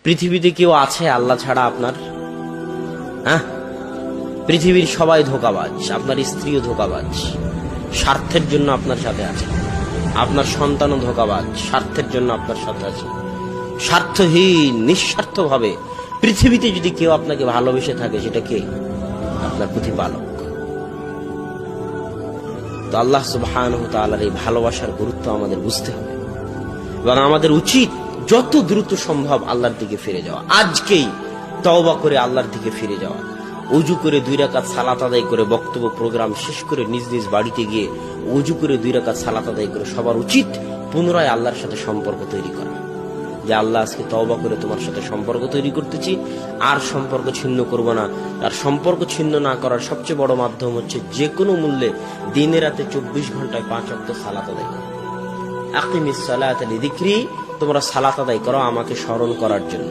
পৃথিবীতে কেউ আছে আল্লাহ ছাড়া আপনার? হ্যাঁ, পৃথিবীর সবাই ধোঁকাবাজ, আপনার স্ত্রীও ধোঁকাবাজ, স্বার্থের জন্য আপনার সাথে আছে। আপনার সন্তানও ধোঁকাবাজ, স্বার্থের জন্য আপনার সাথে আছে। স্বার্থহীন, নিঃস্বার্থ ভাবে পৃথিবীতে যদি কেউ আপনাকে ভালোবেসে থাকে, সেটা কে? আপনার প্রতিপালক। তো আল্লাহ সুবহানাহু ওয়া তাআলার এই ভালোবাসার গুরুত্ব আমাদের বুঝতে হবে এবং আমাদের উচিত যত দ্রুত সম্ভব আল্লাহর দিকে ফিরে যাওয়া। আজকেই তওবা করে আল্লাহর দিকে ফিরে যাওয়া, ওযু করে 2 রাকাত সালাত আদায় করে, বক্তব্য প্রোগ্রাম শেষ করে নিজ নিজ বাড়িতে গিয়ে ওযু করে 2 রাকাত সালাত আদায় করে সবার উচিত পুনরায় আল্লাহর সাথে সম্পর্ক তৈরি করা। যে আল্লাহ, আজকে তওবা করে তোমার সাথে সম্পর্ক তৈরি করতেছি, আর সম্পর্ক ছিন্ন করব না। আর সম্পর্ক ছিন্ন না করার সবচেয়ে বড় মাধ্যম হচ্ছে যে কোনো মূল্যে দিনে রাতে 24 ঘন্টায় 5 ওয়াক্ত সালাত আদায় করো। আকিমিস সালাতা লিযিকরি, তোমরা সালাত আদায় করো আমাকে স্মরণ করার জন্য।